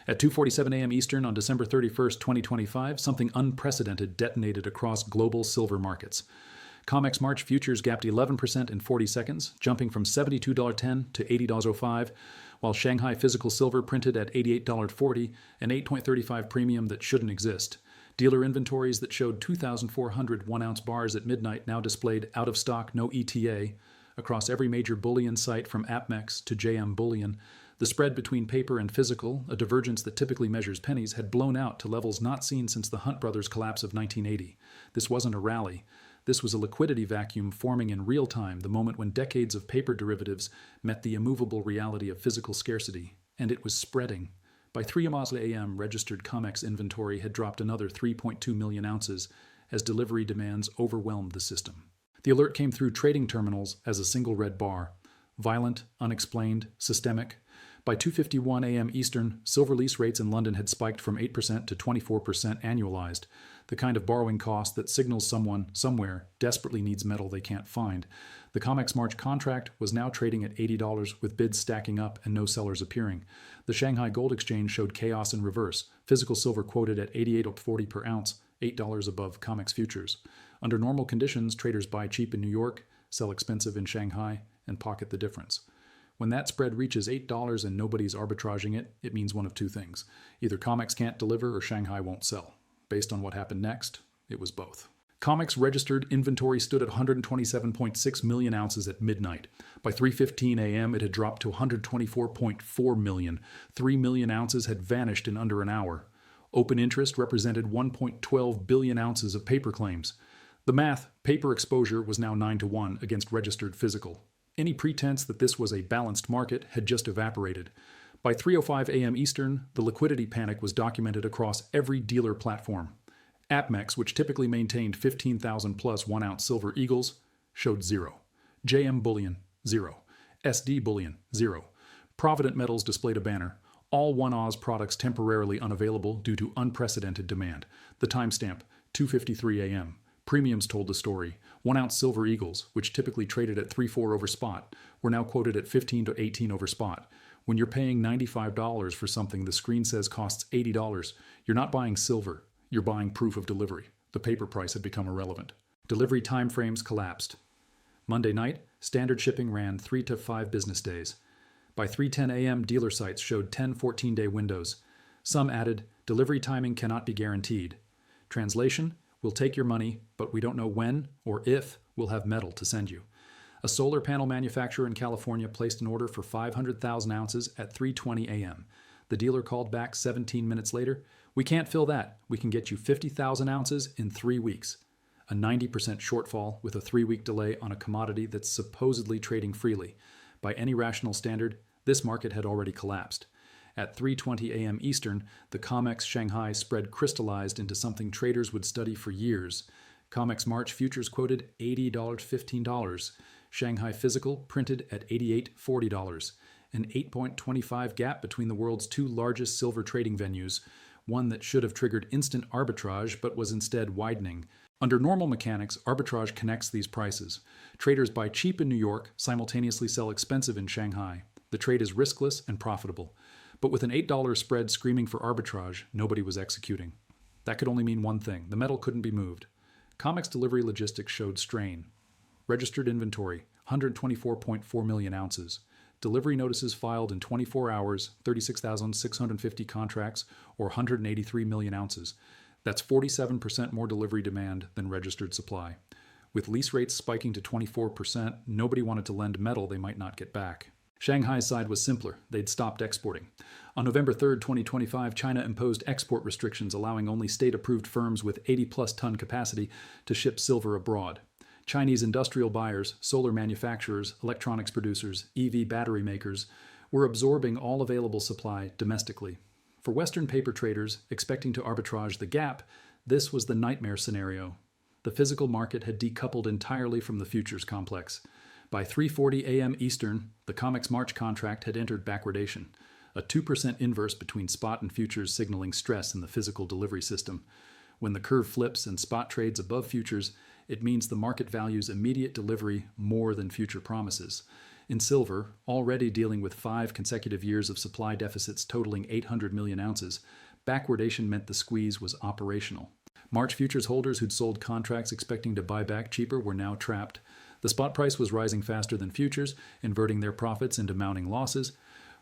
At 2:47 a.m. Eastern on December 31st, 2025, something unprecedented detonated across global silver markets. COMEX March futures gapped 11% in 40 seconds, jumping from $72.10 to $80.05, while Shanghai physical silver printed at $88.40, an 8.35 premium that shouldn't exist. Dealer inventories that showed 2,400 one-ounce bars at midnight now displayed out of stock, no ETA. Across every major bullion site from APMEX to JM Bullion, the spread between paper and physical, a divergence that typically measures pennies, had blown out to levels not seen since the Hunt brothers' collapse of 1980. This wasn't a rally. This was a liquidity vacuum forming in real time, the moment when decades of paper derivatives met the immovable reality of physical scarcity. And it was spreading. By 3 a.m., registered COMEX inventory had dropped another 3.2 million ounces as delivery demands overwhelmed the system. The alert came through trading terminals as a single red bar. Violent, unexplained, systemic. By 2:51 a.m. Eastern, silver lease rates in London had spiked from 8% to 24% annualized, the kind of borrowing cost that signals someone, somewhere, desperately needs metal they can't find. The COMEX March contract was now trading at $80 with bids stacking up and no sellers appearing. The Shanghai Gold Exchange showed chaos in reverse, physical silver quoted at $88.40 per ounce, $8 above COMEX futures. Under normal conditions, traders buy cheap in New York, sell expensive in Shanghai, and pocket the difference. When that spread reaches $8 and nobody's arbitraging it, it means one of two things. Either COMEX can't deliver or Shanghai won't sell. Based on what happened next, it was both. COMEX registered inventory stood at 127.6 million ounces at midnight. By 3:15 a.m., it had dropped to 124.4 million. 3 million ounces had vanished in under an hour. Open interest represented 1.12 billion ounces of paper claims. The math, paper exposure was now 9-1 against registered physical. Any pretense that this was a balanced market had just evaporated. By 3:05 a.m. Eastern, the liquidity panic was documented across every dealer platform. APMEX, which typically maintained 15,000 plus 1-ounce silver eagles, showed 0. JM Bullion, 0. SD Bullion, 0. Provident Metals displayed a banner. All 1-Oz products temporarily unavailable due to unprecedented demand. The timestamp, 2:53 a.m. Premiums told the story. 1-ounce silver eagles, which typically traded at 3.4 over spot, were now quoted at 15 to 18 over spot. When you're paying $95 for something the screen says costs $80, you're not buying silver, you're buying proof of delivery. The paper price had become irrelevant. Delivery timeframes collapsed. Monday night, standard shipping ran 3 to 5 business days. By 3:10 a.m., dealer sites showed 10 14-day windows. Some added, delivery timing cannot be guaranteed. Translation, we'll take your money, but we don't know when or if we'll have metal to send you. A solar panel manufacturer in California placed an order for 500,000 ounces at 3:20 a.m. The dealer called back 17 minutes later. We can't fill that. We can get you 50,000 ounces in 3 weeks. A 90% shortfall with a 3-week delay on a commodity that's supposedly trading freely. By any rational standard, this market had already collapsed. At 3:20 a.m. Eastern, the COMEX Shanghai spread crystallized into something traders would study for years. COMEX March futures quoted $80.15. Shanghai physical printed at $88.40. An 8.25 gap between the world's two largest silver trading venues, one that should have triggered instant arbitrage but was instead widening. Under normal mechanics, arbitrage connects these prices. Traders buy cheap in New York, simultaneously sell expensive in Shanghai. The trade is riskless and profitable. But with an $8 spread screaming for arbitrage, nobody was executing. That could only mean one thing. The metal couldn't be moved. COMEX delivery logistics showed strain. Registered inventory, 124.4 million ounces. Delivery notices filed in 24 hours, 36,650 contracts, or 183 million ounces. That's 47% more delivery demand than registered supply. With lease rates spiking to 24%, nobody wanted to lend metal they might not get back. Shanghai's side was simpler. They'd stopped exporting. On November 3, 2025, China imposed export restrictions allowing only state-approved firms with 80-plus ton capacity to ship silver abroad. Chinese industrial buyers, solar manufacturers, electronics producers, EV battery makers were absorbing all available supply domestically. For Western paper traders expecting to arbitrage the gap, this was the nightmare scenario. The physical market had decoupled entirely from the futures complex. By 3:40 a.m. Eastern, the COMEX March contract had entered backwardation, a 2% inverse between spot and futures signaling stress in the physical delivery system. When the curve flips and spot trades above futures, it means the market values immediate delivery more than future promises. In silver, already dealing with 5 consecutive years of supply deficits totaling 800 million ounces, backwardation meant the squeeze was operational. March futures holders who'd sold contracts expecting to buy back cheaper were now trapped. The spot price was rising faster than futures, inverting their profits into mounting losses.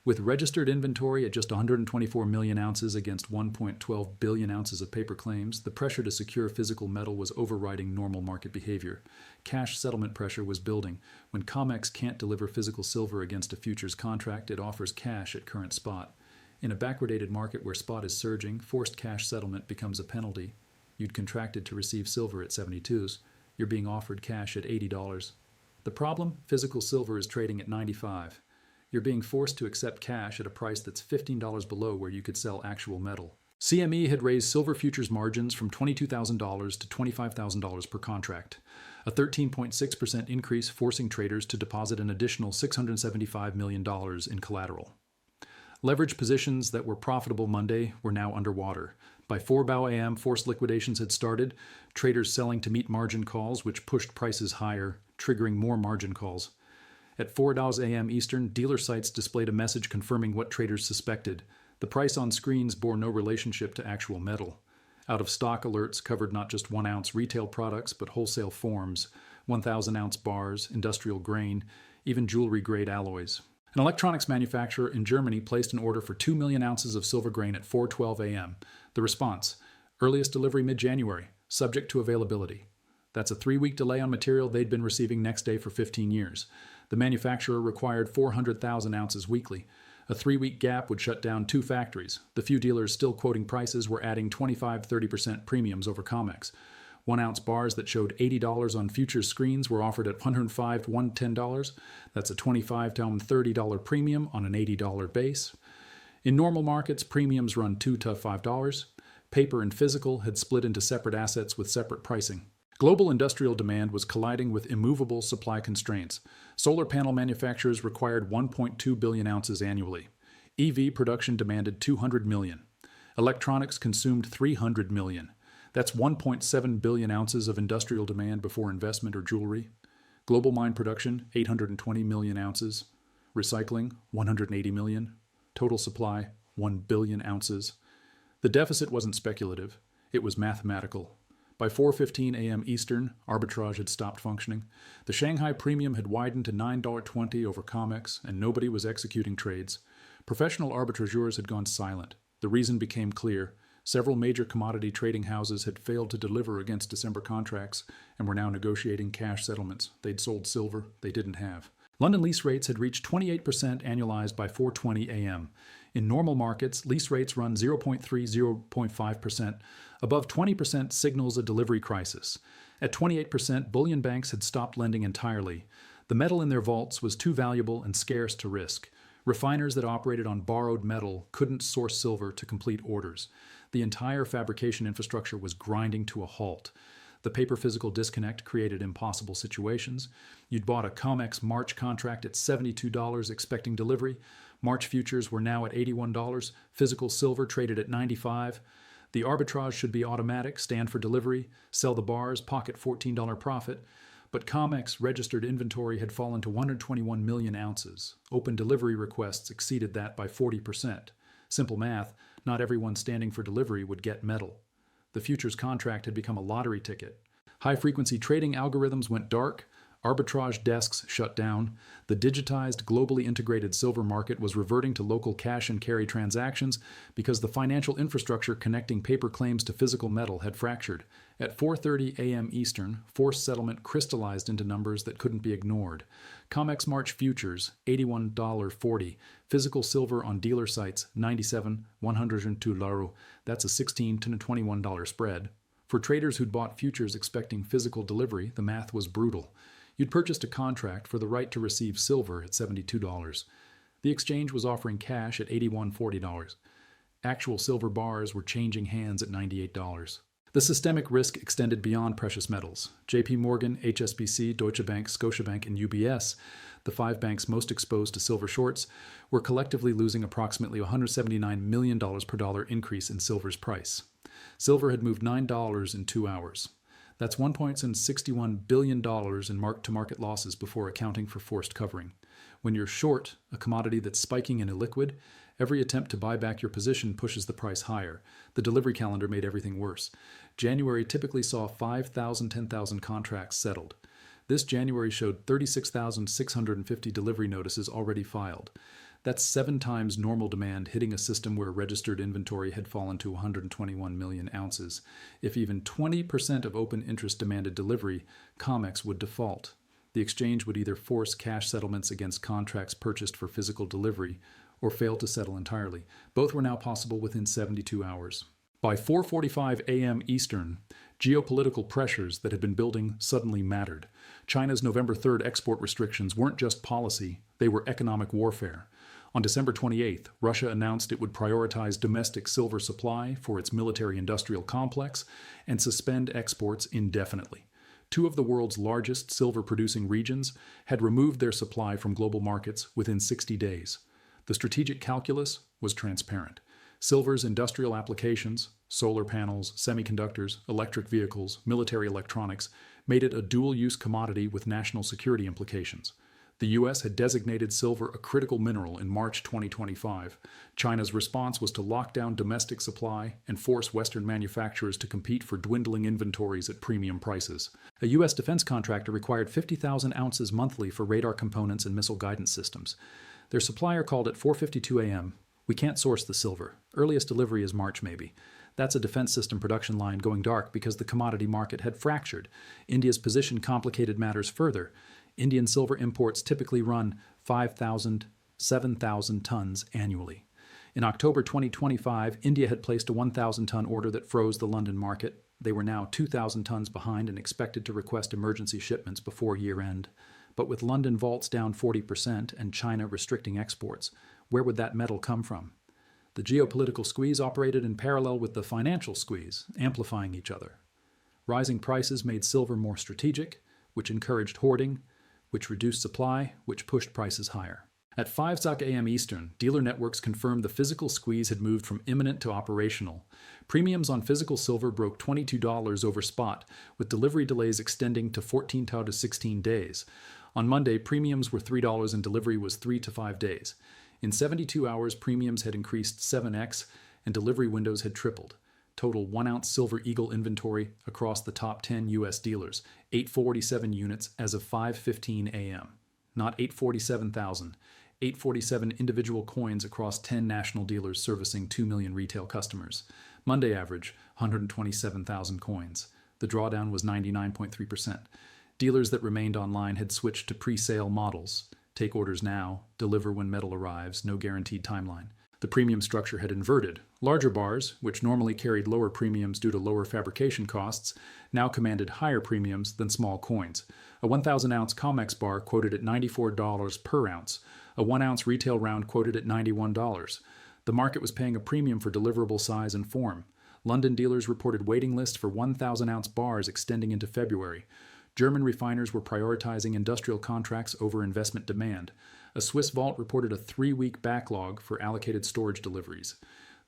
With registered inventory at just 124 million ounces against 1.12 billion ounces of paper claims, the pressure to secure physical metal was overriding normal market behavior. Cash settlement pressure was building. When COMEX can't deliver physical silver against a futures contract, it offers cash at current spot. In a backwardated market where spot is surging, forced cash settlement becomes a penalty. You'd contracted to receive silver at 72s. You're being offered cash at $80. The problem? Physical silver is trading at 95. You're being forced to accept cash at a price that's $15 below where you could sell actual metal. CME had raised silver futures margins from $22,000 to $25,000 per contract, a 13.6% increase forcing traders to deposit an additional $675 million in collateral. Leverage positions that were profitable Monday were now underwater. By 4 a.m., forced liquidations had started, traders selling to meet margin calls, which pushed prices higher, triggering more margin calls. At 4 a.m. Eastern, dealer sites displayed a message confirming what traders suspected. The price on screens bore no relationship to actual metal. Out-of-stock alerts covered not just 1-ounce retail products, but wholesale forms, 1,000-ounce bars, industrial grain, even jewelry-grade alloys. An electronics manufacturer in Germany placed an order for 2 million ounces of silver grain at 4:12 a.m. The response: earliest delivery mid-January, subject to availability. That's a 3-week delay on material they'd been receiving next day for 15 years. The manufacturer required 400,000 ounces weekly. A 3-week gap would shut down 2 factories. The few dealers still quoting prices were adding 25-30% premiums over COMEX. 1-ounce bars that showed $80 on futures screens were offered at $105 to $110. That's a $25 to $30 premium on an $80 base. In normal markets, premiums run $2 to $5. Paper and physical had split into separate assets with separate pricing. Global industrial demand was colliding with immovable supply constraints. Solar panel manufacturers required 1.2 billion ounces annually. EV production demanded 200 million. Electronics consumed 300 million. That's 1.7 billion ounces of industrial demand before investment or jewelry. Global mine production, 820 million ounces. Recycling, 180 million. Total supply, 1 billion ounces. The deficit wasn't speculative. It was mathematical. By 4:15 a.m. Eastern, arbitrage had stopped functioning. The Shanghai premium had widened to $9.20 over COMEX, and nobody was executing trades. Professional arbitrageurs had gone silent. The reason became clear. Several major commodity trading houses had failed to deliver against December contracts and were now negotiating cash settlements. They'd sold silver they didn't have. London lease rates had reached 28% annualized by 4:20 a.m. In normal markets, lease rates run 0.3–0.5%. Above 20% signals a delivery crisis. At 28%, bullion banks had stopped lending entirely. The metal in their vaults was too valuable and scarce to risk. Refiners that operated on borrowed metal couldn't source silver to complete orders. The entire fabrication infrastructure was grinding to a halt. The paper-physical disconnect created impossible situations. You'd bought a COMEX March contract at $72 expecting delivery. March futures were now at $81. Physical silver traded at $95. The arbitrage should be automatic, stand for delivery, sell the bars, pocket $14 profit. But COMEX registered inventory had fallen to 121 million ounces. Open delivery requests exceeded that by 40%. Simple math, not everyone standing for delivery would get metal. The futures contract had become a lottery ticket. High-frequency trading algorithms went dark. Arbitrage desks shut down. The digitized, globally integrated silver market was reverting to local cash and carry transactions because the financial infrastructure connecting paper claims to physical metal had fractured. At 4:30 a.m. Eastern, forced settlement crystallized into numbers that couldn't be ignored. COMEX March futures, $81.40. Physical silver on dealer sites, $97.102. That's a $16 to $21 spread. For traders who'd bought futures expecting physical delivery, the math was brutal. You'd purchased a contract for the right to receive silver at $72. The exchange was offering cash at $81.40. Actual silver bars were changing hands at $98. The systemic risk extended beyond precious metals. JP Morgan, HSBC, Deutsche Bank, Scotiabank, and UBS, the 5 banks most exposed to silver shorts, were collectively losing approximately $179 million per dollar increase in silver's price. Silver had moved $9 in 2 hours. That's $1.61 billion in mark-to-market losses before accounting for forced covering. When you're short a commodity that's spiking and illiquid, every attempt to buy back your position pushes the price higher. The delivery calendar made everything worse. January typically saw 5,000, 10,000 contracts settled. This January showed 36,650 delivery notices already filed. That's 7 times normal demand, hitting a system where registered inventory had fallen to 121 million ounces. If even 20% of open interest demanded delivery, COMEX would default. The exchange would either force cash settlements against contracts purchased for physical delivery or fail to settle entirely. Both were now possible within 72 hours. By 4:45 a.m. Eastern, geopolitical pressures that had been building suddenly mattered. China's November 3rd export restrictions weren't just policy, they were economic warfare. On December 28th, Russia announced it would prioritize domestic silver supply for its military-industrial complex and suspend exports indefinitely. 2 of the world's largest silver-producing regions had removed their supply from global markets within 60 days. The strategic calculus was transparent. Silver's industrial applications, solar panels, semiconductors, electric vehicles, military electronics, made it a dual-use commodity with national security implications. The U.S. had designated silver a critical mineral in March 2025. China's response was to lock down domestic supply and force Western manufacturers to compete for dwindling inventories at premium prices. A U.S. defense contractor required 50,000 ounces monthly for radar components and missile guidance systems. Their supplier called at 4:52 a.m. "We can't source the silver. Earliest delivery is March, maybe." That's a defense system production line going dark because the commodity market had fractured. India's position complicated matters further. Indian silver imports typically run 5,000, 7,000 tons annually. In October 2025, India had placed a 1,000-ton order that froze the London market. They were now 2,000 tons behind and expected to request emergency shipments before year-end. But with London vaults down 40% and China restricting exports, where would that metal come from? The geopolitical squeeze operated in parallel with the financial squeeze, amplifying each other. Rising prices made silver more strategic, which encouraged hoarding, which reduced supply, which pushed prices higher. At 5:00 a.m. Eastern, dealer networks confirmed the physical squeeze had moved from imminent to operational. Premiums on physical silver broke $22 over spot, with delivery delays extending to 14 to 16 days. On Monday, premiums were $3 and delivery was 3 to 5 days. In 72 hours, premiums had increased 7x and delivery windows had tripled. Total 1-ounce Silver Eagle inventory across the top 10 U.S. dealers, 847 units as of 5:15 a.m. Not 847,000, 847 individual coins across 10 national dealers servicing 2 million retail customers. Monday average, 127,000 coins. The drawdown was 99.3%. Dealers that remained online had switched to pre-sale models. Take orders now, deliver when metal arrives, no guaranteed timeline. The premium structure had inverted. Larger bars, which normally carried lower premiums due to lower fabrication costs, now commanded higher premiums than small coins. A 1,000-ounce COMEX bar quoted at $94 per ounce. A 1-ounce retail round quoted at $91. The market was paying a premium for deliverable size and form. London dealers reported waiting lists for 1,000-ounce bars extending into February. German refiners were prioritizing industrial contracts over investment demand. A Swiss vault reported a 3-week backlog for allocated storage deliveries.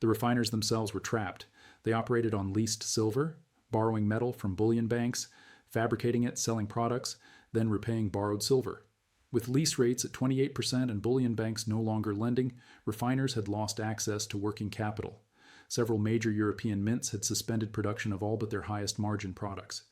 The refiners themselves were trapped. They operated on leased silver, borrowing metal from bullion banks, fabricating it, selling products, then repaying borrowed silver. With lease rates at 28% and bullion banks no longer lending, refiners had lost access to working capital. Several major European mints had suspended production of all but their highest margin products.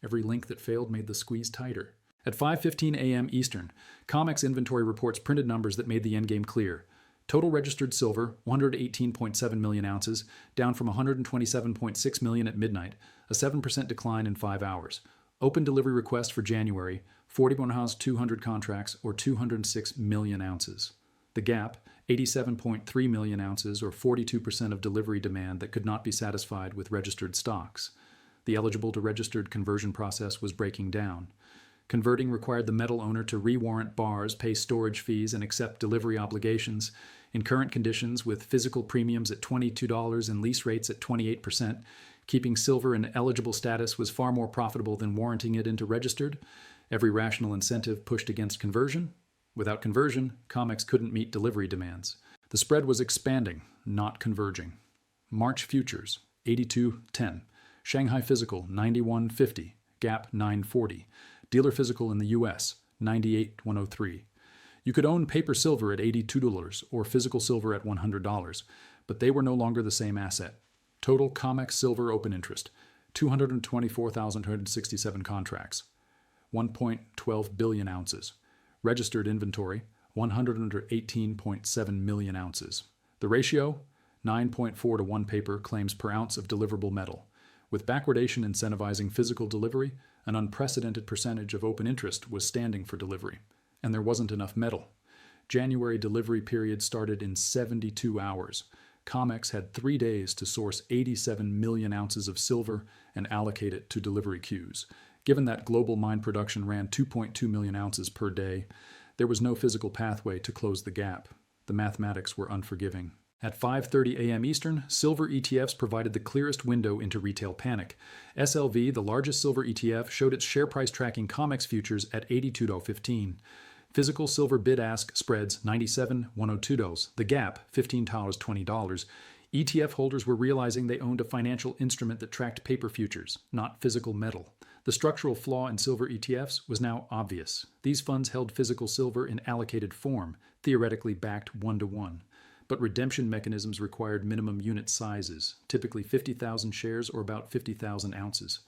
Every link that failed made the squeeze tighter. At 5:15 a.m. Eastern, COMEX inventory reports printed numbers that made the endgame clear. Total registered silver, 118.7 million ounces, down from 127.6 million at midnight, a 7% decline in 5 hours. Open delivery request for January, 41,200 contracts, or 206 million ounces. The gap, 87.3 million ounces, or 42% of delivery demand that could not be satisfied with registered stocks. The eligible to registered conversion process was breaking down. Converting required the metal owner to re-warrant bars, pay storage fees, and accept delivery obligations. In current conditions, with physical premiums at $22 and lease rates at 28%, keeping silver in eligible status was far more profitable than warranting it into registered. Every rational incentive pushed against conversion. Without conversion, COMEX couldn't meet delivery demands. The spread was expanding, not converging. March futures, 82.10. Shanghai Physical, 91.50, Gap 9.40. Dealer Physical in the U.S., 98.103. You could own paper silver at $82 or physical silver at $100, but they were no longer the same asset. Total COMEX silver open interest, 224,267 contracts, 1.12 billion ounces. Registered inventory, 118.7 million ounces. The ratio, 9.4 to 1 paper claims per ounce of deliverable metal. With backwardation incentivizing physical delivery, an unprecedented percentage of open interest was standing for delivery, and there wasn't enough metal. January delivery period started in 72 hours. COMEX had 3 days to source 87 million ounces of silver and allocate it to delivery queues. Given that global mine production ran 2.2 million ounces per day, there was no physical pathway to close the gap. The mathematics were unforgiving. At 5:30 a.m. Eastern, silver ETFs provided the clearest window into retail panic. SLV, the largest silver ETF, showed its share price tracking COMEX futures at $82.15. Physical silver bid-ask spreads $97.102. The gap, $15.20. ETF holders were realizing they owned a financial instrument that tracked paper futures, not physical metal. The structural flaw in silver ETFs was now obvious. These funds held physical silver in allocated form, theoretically backed 1-to-1. But redemption mechanisms required minimum unit sizes, typically 50,000 shares or about 50,000 ounces.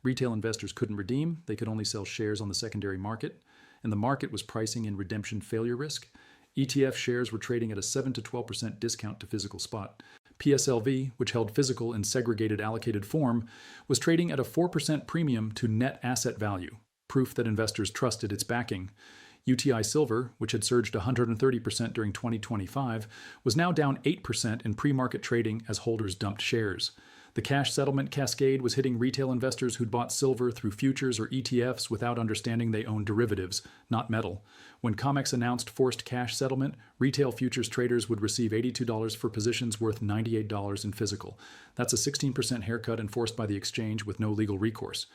Retail investors couldn't redeem, they could only sell shares on the secondary market, and the market was pricing in redemption failure risk. ETF shares were trading at a 7 to 12% discount to physical spot. PSLV, which held physical in segregated allocated form, was trading at a 4% premium to net asset value, proof that investors trusted its backing. UTI Silver, which had surged 130% during 2025, was now down 8% in pre-market trading as holders dumped shares. The cash settlement cascade was hitting retail investors who'd bought silver through futures or ETFs without understanding they owned derivatives, not metal. When COMEX announced forced cash settlement, retail futures traders would receive $82 for positions worth $98 in physical. That's a 16% haircut enforced by the exchange with no legal recourse.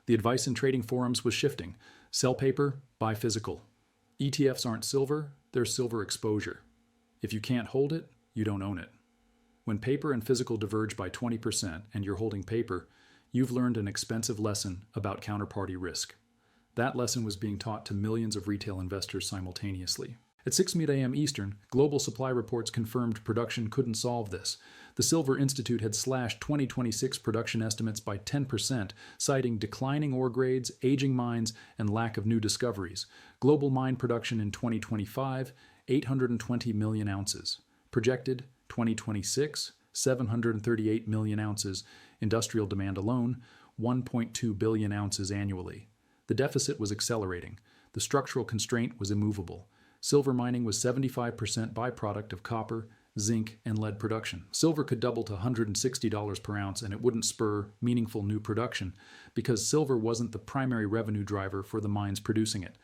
The advice in trading forums was shifting. Sell paper, buy physical. ETFs aren't silver, they're silver exposure. If you can't hold it, you don't own it. When paper and physical diverge by 20% and you're holding paper, you've learned an expensive lesson about counterparty risk. That lesson was being taught to millions of retail investors simultaneously. At 6:00 a.m. Eastern, global supply reports confirmed production couldn't solve this. The Silver Institute had slashed 2026 production estimates by 10%, citing declining ore grades, aging mines, and lack of new discoveries. Global mine production in 2025, 820 million ounces. Projected 2026, 738 million ounces. Industrial demand alone, 1.2 billion ounces annually. The deficit was accelerating. The structural constraint was immovable. Silver mining was 75% byproduct of copper, zinc, and lead production. Silver could double to $160 per ounce and it wouldn't spur meaningful new production because silver wasn't the primary revenue driver for the mines producing it.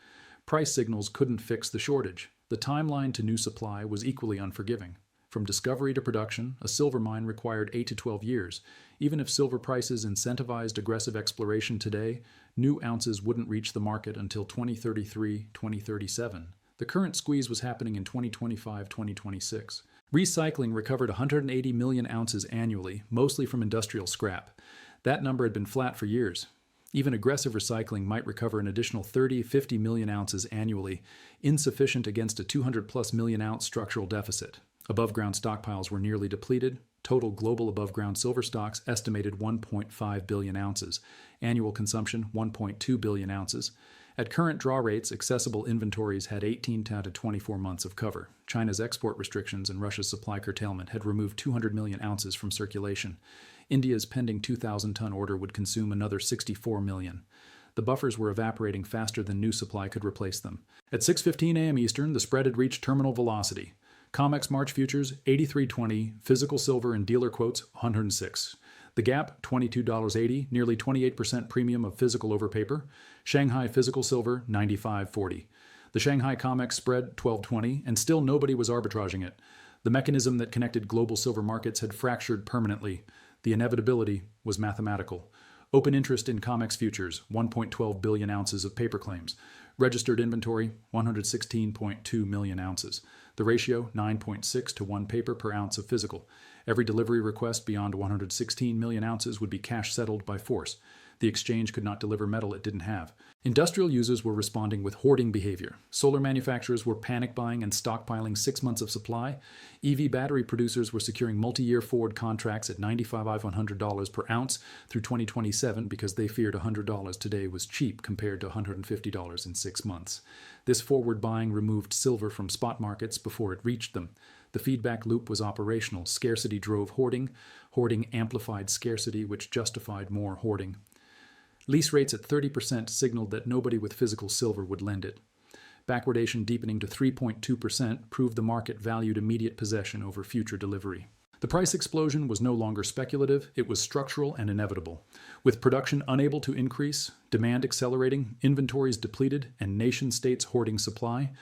Price signals couldn't fix the shortage. The timeline to new supply was equally unforgiving. From discovery to production, a silver mine required 8 to 12 years. Even if silver prices incentivized aggressive exploration today, new ounces wouldn't reach the market until 2033, 2037. The current squeeze was happening in 2025-2026. Recycling recovered 180 million ounces annually, mostly from industrial scrap. That number had been flat for years. Even aggressive recycling might recover an additional 30-50 million ounces annually, insufficient against a 200-plus million ounce structural deficit. Above-ground stockpiles were nearly depleted. Total global above-ground silver stocks estimated 1.5 billion ounces. Annual consumption, 1.2 billion ounces. At current draw rates, accessible inventories had 18 to 24 months of cover. China's export restrictions and Russia's supply curtailment had removed 200 million ounces from circulation. India's pending 2,000-ton order would consume another 64 million. The buffers were evaporating faster than new supply could replace them. At 6:15 a.m. Eastern, the spread had reached terminal velocity. COMEX March futures, 83.20, physical silver and dealer quotes, 106. The gap, $22.80, nearly 28% premium of physical over paper. Shanghai physical silver, 95.40. The Shanghai COMEX spread, 12.20, and still nobody was arbitraging it. The mechanism that connected global silver markets had fractured permanently. The inevitability was mathematical. Open interest in COMEX futures, 1.12 billion ounces of paper claims. Registered inventory, 116.2 million ounces. The ratio, 9.6 to 1 paper per ounce of physical. Every delivery request beyond 116 million ounces would be cash settled by force. The exchange could not deliver metal it didn't have. Industrial users were responding with hoarding behavior. Solar manufacturers were panic buying and stockpiling 6 months of supply. EV battery producers were securing multi-year forward contracts at $95–100 per ounce through 2027 because they feared $100 today was cheap compared to $150 in 6 months. This forward buying removed silver from spot markets before it reached them. The feedback loop was operational. Scarcity drove hoarding. Hoarding amplified scarcity, which justified more hoarding. Lease rates at 30% signaled that nobody with physical silver would lend it. Backwardation deepening to 3.2% proved the market valued immediate possession over future delivery. The price explosion was no longer speculative, it was structural and inevitable. With production unable to increase, demand accelerating, inventories depleted, and nation-states hoarding supply,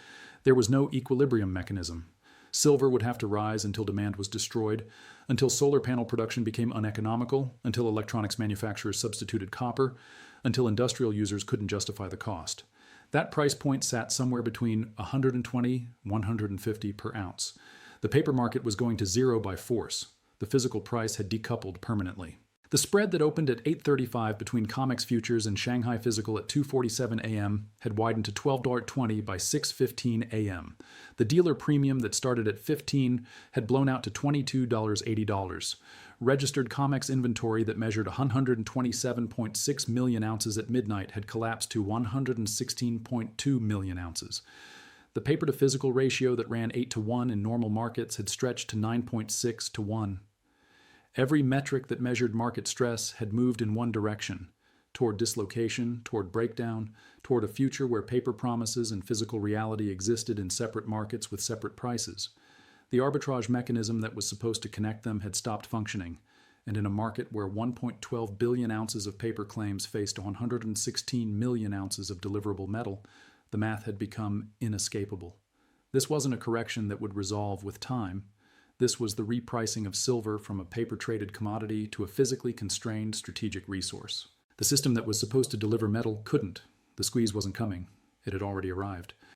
there was no equilibrium mechanism. Silver would have to rise until demand was destroyed, until solar panel production became uneconomical, until electronics manufacturers substituted copper, until industrial users couldn't justify the cost. That price point sat somewhere between $120 and $150 per ounce. The paper market was going to zero by force. The physical price had decoupled permanently. The spread that opened at 8:35 between COMEX futures and Shanghai physical at 2:47 a.m. had widened to $12.20 by 6:15 a.m. The dealer premium that started at $15 had blown out to $22.80. Registered COMEX inventory that measured 127.6 million ounces at midnight had collapsed to 116.2 million ounces. The paper-to-physical ratio that ran 8:1 in normal markets had stretched to 9.6:1. Every metric that measured market stress had moved in one direction, toward dislocation, toward breakdown, toward a future where paper promises and physical reality existed in separate markets with separate prices. The arbitrage mechanism that was supposed to connect them had stopped functioning, and in a market where 1.12 billion ounces of paper claims faced 116 million ounces of deliverable metal, the math had become inescapable. This wasn't a correction that would resolve with time. This was the repricing of silver from a paper-traded commodity to a physically constrained strategic resource. The system that was supposed to deliver metal couldn't. The squeeze wasn't coming. It had already arrived.